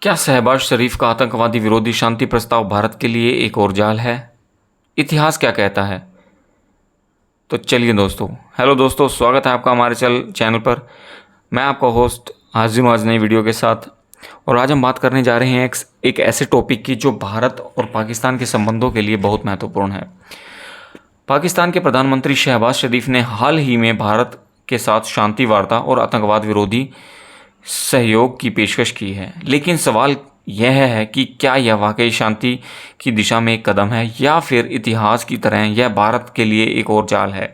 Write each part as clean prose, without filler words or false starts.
क्या शहबाज शरीफ का आतंकवादी विरोधी शांति प्रस्ताव भारत के लिए एक और जाल है? इतिहास क्या कहता है? तो चलिए दोस्तों, हेलो दोस्तों, स्वागत है आपका हमारे चैनल पर। मैं आपका होस्ट हाजिर हूँ आज नई वीडियो के साथ। और आज हम बात करने जा रहे हैं एक ऐसे टॉपिक की जो भारत और पाकिस्तान के संबंधों के लिए बहुत महत्वपूर्ण है। पाकिस्तान के प्रधानमंत्री शहबाज शरीफ ने हाल ही में भारत के साथ शांति वार्ता और आतंकवाद विरोधी सहयोग की पेशकश की है, लेकिन सवाल यह है कि क्या यह वाकई शांति की दिशा में एक कदम है या फिर इतिहास की तरह यह भारत के लिए एक और जाल है।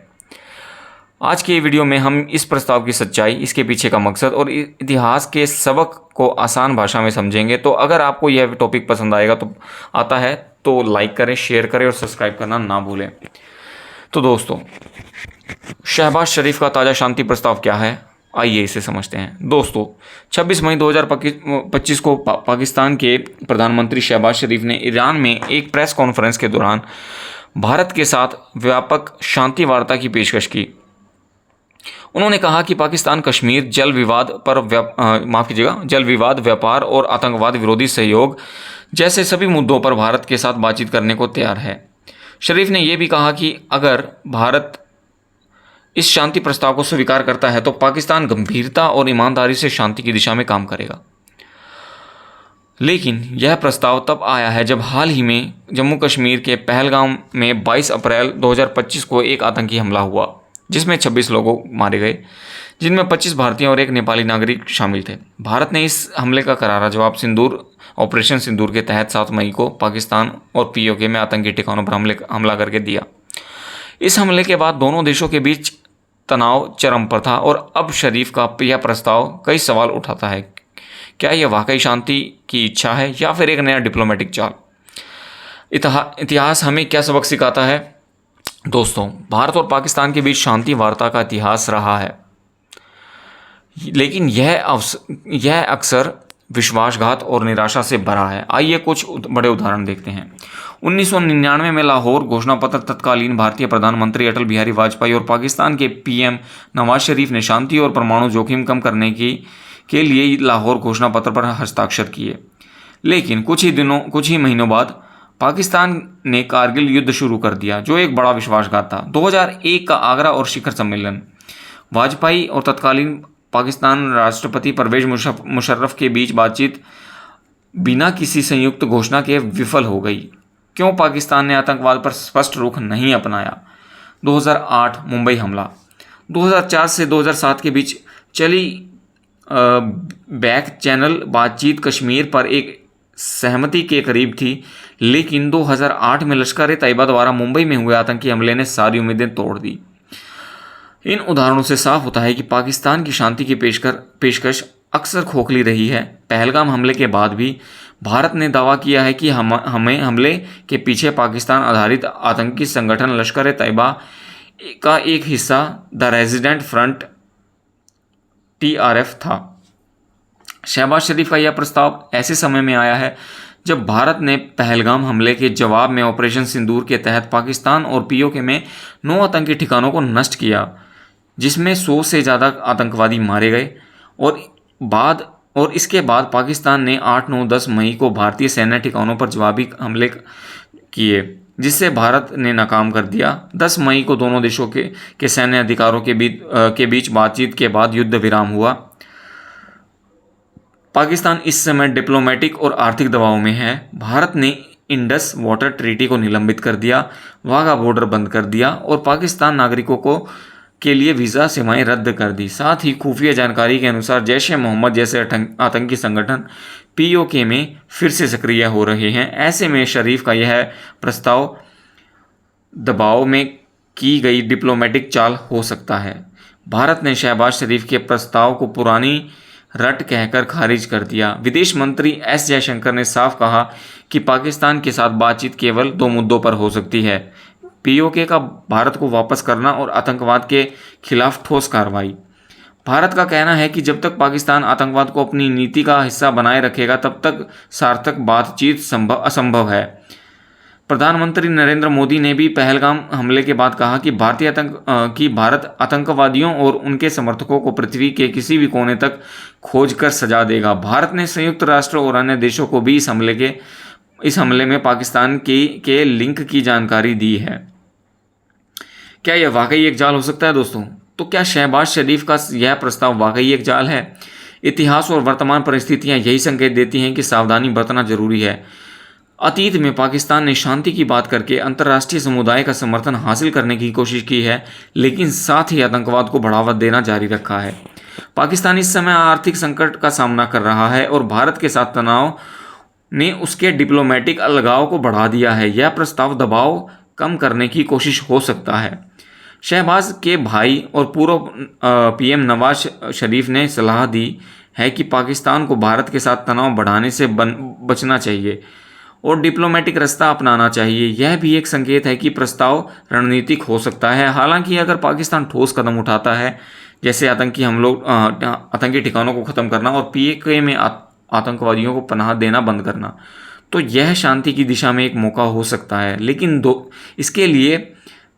आज के वीडियो में हम इस प्रस्ताव की सच्चाई, इसके पीछे का मकसद और इतिहास के सबक को आसान भाषा में समझेंगे। तो अगर आपको यह टॉपिक पसंद आता है तो लाइक करें, शेयर करें और सब्सक्राइब करना ना भूलें। तो दोस्तों, शहबाज शरीफ का ताज़ा शांति प्रस्ताव क्या है, आइए इसे समझते हैं। दोस्तों, 26 मई 2025 को पाकिस्तान के प्रधानमंत्री शहबाज शरीफ ने ईरान में एक प्रेस कॉन्फ्रेंस के दौरान भारत के साथ व्यापक शांति वार्ता की पेशकश की। उन्होंने कहा कि पाकिस्तान कश्मीर जल विवाद, व्यापार और आतंकवाद विरोधी सहयोग जैसे सभी मुद्दों पर भारत के साथ बातचीत करने को तैयार है। शरीफ ने यह भी कहा कि अगर भारत इस शांति प्रस्ताव को स्वीकार करता है तो पाकिस्तान गंभीरता और ईमानदारी से शांति की दिशा में काम करेगा। लेकिन यह प्रस्ताव तब आया है जब हाल ही में जम्मू कश्मीर के पहलगाम में 22 अप्रैल 2025 को एक आतंकी हमला हुआ, जिसमें 26 लोग मारे गए, जिनमें 25 भारतीय और एक नेपाली नागरिक शामिल थे। भारत ने इस हमले का करारा जवाब ऑपरेशन सिंदूर के तहत 7 मई को पाकिस्तान और पीओके में आतंकी ठिकानों पर हमला करके दिया। इस हमले के बाद दोनों देशों के बीच तनाव चरम पर था और अब शरीफ का यह प्रस्ताव कई सवाल उठाता है। क्या यह वाकई शांति की इच्छा है या फिर एक नया डिप्लोमेटिक चाल? इतिहास हमें क्या सबक सिखाता है? दोस्तों, भारत और पाकिस्तान के बीच शांति वार्ता का इतिहास रहा है, लेकिन यह अक्सर विश्वासघात और निराशा से भरा है। आइए कुछ बड़े उदाहरण देखते हैं। 1999 में लाहौर घोषणा पत्र तत्कालीन भारतीय प्रधानमंत्री अटल बिहारी वाजपेयी और पाकिस्तान के पीएम नवाज शरीफ ने शांति और परमाणु जोखिम कम करने के लिए लाहौर घोषणा पत्र पर हस्ताक्षर किए। लेकिन कुछ ही महीनों बाद पाकिस्तान ने कारगिल युद्ध शुरू कर दिया, जो एक बड़ा विश्वासघात था। 2001 का आगरा और शिखर सम्मेलन, वाजपेयी और तत्कालीन पाकिस्तान राष्ट्रपति परवेज मुशर्रफ के बीच बातचीत बिना किसी संयुक्त घोषणा के विफल हो गई। क्यों पाकिस्तान ने आतंकवाद पर स्पष्ट रुख नहीं अपनाया? 2008 मुंबई हमला, 2004 से 2007 के बीच चली बैक चैनल बातचीत कश्मीर पर एक सहमति के करीब थी, लेकिन 2008 में लश्कर ए तैयबा द्वारा मुंबई में हुए आतंकी हमले ने सारी उम्मीदें तोड़ दी। इन उदाहरणों से साफ होता है कि पाकिस्तान की शांति की पेशकश अक्सर खोखली रही है। पहलगाम हमले के बाद भी भारत ने दावा किया है कि हमें हमले के पीछे पाकिस्तान आधारित आतंकी संगठन लश्कर ए तैयबा का एक हिस्सा द रेजिडेंट फ्रंट TRF था। शहबाज शरीफ का यह प्रस्ताव ऐसे समय में आया है जब भारत ने पहलगाम हमले के जवाब में ऑपरेशन सिंदूर के तहत पाकिस्तान और पीओके में 9 आतंकी ठिकानों को नष्ट किया, जिसमें 100 से ज़्यादा आतंकवादी मारे गए। और इसके बाद पाकिस्तान ने 8, 9, 10 मई को भारतीय सैन्य ठिकानों पर जवाबी हमले किए, जिससे भारत ने नाकाम कर दिया। 10 मई को दोनों देशों के सैन्य अधिकारों के बीच बातचीत के बाद युद्ध विराम हुआ। पाकिस्तान इस समय डिप्लोमेटिक और आर्थिक दबाव में है। भारत ने इंडस वाटर ट्रीटी को निलंबित कर दिया, वाघा बॉर्डर बंद कर दिया और पाकिस्तान नागरिकों के लिए वीज़ा सेवाएं रद्द कर दी। साथ ही खुफिया जानकारी के अनुसार जैश ए मोहम्मद जैसे आतंकी संगठन पीओके में फिर से सक्रिय हो रहे हैं। ऐसे में शरीफ का यह प्रस्ताव दबाव में की गई डिप्लोमेटिक चाल हो सकता है। भारत ने शहबाज शरीफ के प्रस्ताव को पुरानी रट कहकर खारिज कर दिया। विदेश मंत्री S जयशंकर ने साफ कहा कि पाकिस्तान के साथ बातचीत केवल 2 मुद्दों पर हो सकती है: पीओके का भारत को वापस करना और आतंकवाद के खिलाफ ठोस कार्रवाई। भारत का कहना है कि जब तक पाकिस्तान आतंकवाद को अपनी नीति का हिस्सा बनाए रखेगा, तब तक सार्थक बातचीत असंभव है। प्रधानमंत्री नरेंद्र मोदी ने भी पहलगाम हमले के बाद कहा कि भारत आतंकवादियों और उनके समर्थकों को पृथ्वी के किसी भी कोने तक खोज कर सजा देगा। भारत ने संयुक्त राष्ट्र और अन्य देशों को भी इस हमले में पाकिस्तान के लिंक की जानकारी दी है। क्या यह वाकई एक जाल हो सकता है दोस्तों? तो क्या शहबाज शरीफ का यह प्रस्ताव वाकई एक जाल है? इतिहास और वर्तमान परिस्थितियां यही संकेत देती हैं कि सावधानी बरतना जरूरी है। अतीत में पाकिस्तान ने शांति की बात करके अंतर्राष्ट्रीय समुदाय का समर्थन हासिल करने की कोशिश की है, लेकिन साथ ही आतंकवाद को बढ़ावा देना जारी रखा है। पाकिस्तान इस समय आर्थिक संकट का सामना कर रहा है और भारत के साथ तनाव ने उसके डिप्लोमेटिक अलगाव को बढ़ा दिया है। यह प्रस्ताव दबाव कम करने की कोशिश हो सकता है। शहबाज के भाई और पूर्व पीएम नवाज शरीफ ने सलाह दी है कि पाकिस्तान को भारत के साथ तनाव बढ़ाने से बचना चाहिए और डिप्लोमेटिक रास्ता अपनाना चाहिए। यह भी एक संकेत है कि प्रस्ताव रणनीतिक हो सकता है। हालांकि अगर पाकिस्तान ठोस कदम उठाता है, जैसे आतंकी ठिकानों को ख़त्म करना और पीके में आतंकवादियों को पनाह देना बंद करना, तो यह शांति की दिशा में एक मौका हो सकता है। लेकिन इसके लिए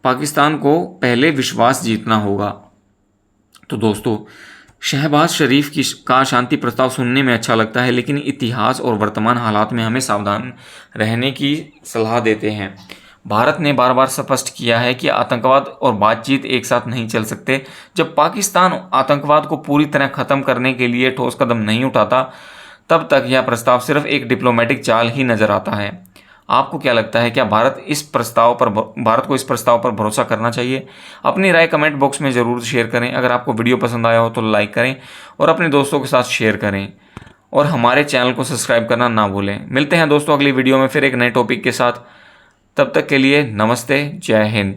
पाकिस्तान को पहले विश्वास जीतना होगा। तो दोस्तों, शहबाज शरीफ का शांति प्रस्ताव सुनने में अच्छा लगता है, लेकिन इतिहास और वर्तमान हालात में हमें सावधान रहने की सलाह देते हैं। भारत ने बार बार स्पष्ट किया है कि आतंकवाद और बातचीत एक साथ नहीं चल सकते। जब पाकिस्तान आतंकवाद को पूरी तरह खत्म करने के लिए ठोस कदम नहीं उठाता, तब तक यह प्रस्ताव सिर्फ एक डिप्लोमेटिक चाल ही नजर आता है। आपको क्या लगता है, क्या भारत को इस प्रस्ताव पर भरोसा करना चाहिए? अपनी राय कमेंट बॉक्स में ज़रूर शेयर करें। अगर आपको वीडियो पसंद आया हो तो लाइक करें और अपने दोस्तों के साथ शेयर करें और हमारे चैनल को सब्सक्राइब करना ना भूलें। मिलते हैं दोस्तों अगली वीडियो में फिर एक नए टॉपिक के साथ। तब तक के लिए नमस्ते, जय हिंद।